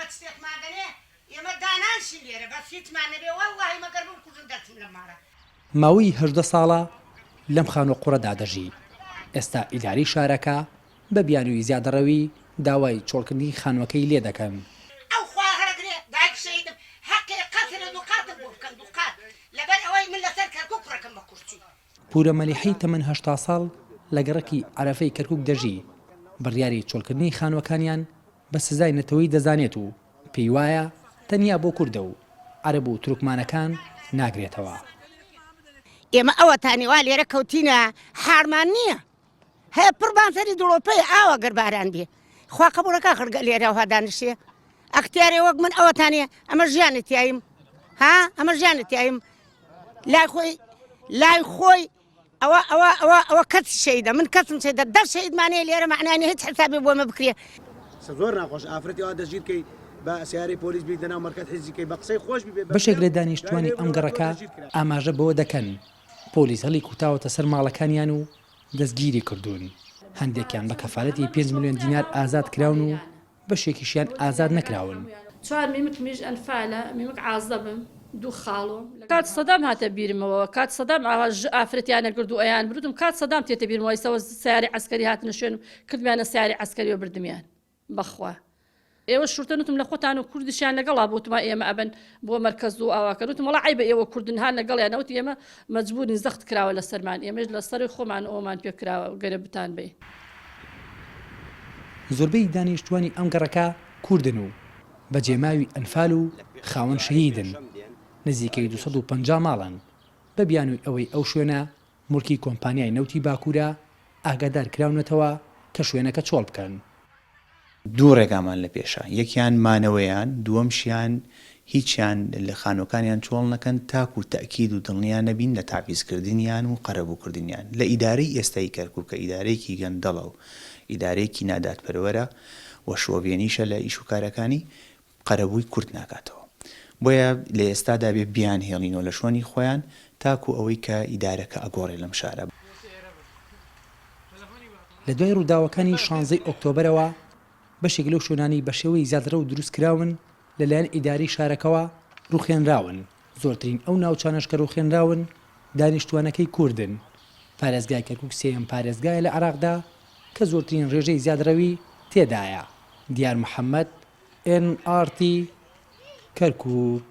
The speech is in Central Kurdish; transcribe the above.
ئێمە شتێکماگەنێ ئێمە دانانشی لێرە بەس هیچمان نەبێ وەڵڵاهی مەگەر بم کوژن دەچم لە مارە. ماوەی 18 ساڵە لەم خانە قوڕەدا دەژی. ئێستا ئیداری شارەکە بە بیانووی زیادەڕەوی داوای چۆڵکردنی خانووەکەی لێ دەکەن. ئەو خوا هەرەگرێ دایک شەیدم حەقی قەتلە دووقاتم بۆ بکەن دووقات لەبەر ئەوەی من لەسەر کەرکووک ڕەکەم بە کورتی. پورە مەلیحی تەمەن 80 ساڵ لە گەڕەکی عەرەفەی کەرکووک دەژی. بڕیاری چۆڵکردنی خانووەکانیان بە سزای نەتەوەی دەزانێت و پێی وایە تەنیا بۆ کوردە و عەرەب و تورکمانەکان ناگرێتەوە. ئێمە ئەوەتانی وا لێرە کەوتینە حارمان نییە. هەیە پڕبانسەری دڵۆپەی ئاوە گەر باران بێ. خوا قەبوڵەکە خڕگە لێرە و هەدانشێ. ئەختیارێ وەک من ئەوەتانێ ئەمە ژیانتیاییم. ها ئەمە ژیانتیاییم. لای خۆی ئەوە کەس شەیدە من کەسم شەیدە دە شەیدمانەیە لێرە معنانی هیچ حسابی بۆ مە بکرێ. زۆر ناخۆش ئافرەتی وا دەژیرکەی بە سیاری پۆلیس بیت لەناو مەرکەز حیزیکەی بە قسەی خۆش بێ. بەشێک لە دانیشتوانی ئەم گەڕەکە ئاماژە بەوە دەکەن پۆلیس هەڵی کوتاوەتە سەر ماڵەکانیان و دەستگیری کردوون. هەندێکیان بە کەفالەتی 5 ملیۆن دینار ئازاد کراون و بەشێکیشیان ئازاد نەکراون. چوار میمک میش ئەنفالە میمک عازەبم دوو خاڵۆ کات سەدام هاتە بیرمەوە کات سەدام ئافرەتیانە کرد و ئەیان بردم کات سەدام تێتە بیرمەوە ئێستاوە سیاری عەسکەری هاتنە شوێنم کردمیانە سیاری عەسکەریەوە بردمیان بەخوا. ئێوە شورتەنوتم لە خۆتان و کوردیشیان لەگەڵا بوتمە ئێمە ئەبن بۆ مەرکەز و ئاواکەوتم وڵا عیبە ئێوە کوردن هان لەگەڵیانەوت ئێمە مەجبورین زەخت کراوە لە سەرمان ئێمەش لە سەری خۆمان ئەومان پێکراوە گەرە بتان بێ. زۆربەی دانیشتوانی ئەم گەڕەکە کوردن و بە جێماوی ئەنفال و خاوەن شەهیدن. نزیکەی 250 ماڵن. بە بیانووی ئەوەی ئەو شوێنە مولکی کۆمپانیای نەوتی باکوورە ئاگادار کراونەتەوە کە شوێنەکە چۆڵ بکەن. دوو ڕێگامان لە پێشە یەکیان مانەوەیان دووەمشیان هیچیان لە خانۆکانیان چۆڵ نەکەن تاکو و تەکید و دڵنیان نەبین لە تاویزکردنیان و قەرەبووکردنیان لە ئیدارەی ئێستای کەرکووک کە ئیدارەیەکی گەندەڵە و ئیدارەیەکی ناداتپەروەرە و شۆڤێنیشە لە ئیشوکارەکانی قەرەبووی کورد ناکاتەوە. بۆیە لە ئێستادا بێ بیان هێڵینەوە لە شوێنی خۆیان تاکو ئەوەی کە ئیدارەکە ئەگۆڕێ لەم شارە. لە دوای ڕووداوەکانی 16 ئۆکتۆبرەوە بەشێک لەو شوێنانی بە شێوەی زیادرە و دروستکراون لەلایەن ئیداری شارەکەەوە ڕوخێنراون. زۆرترین ئەو ناوچانەش کە ڕوخێنراون دانیشتوانەکەی کوردن. پارێزگای کەرکووک سێیەم پارێزگایە لە عێراقدا کە زۆرترین ڕێژەی زیادرەوی تێدایە. دیار محەممەد NRT کەرکووک.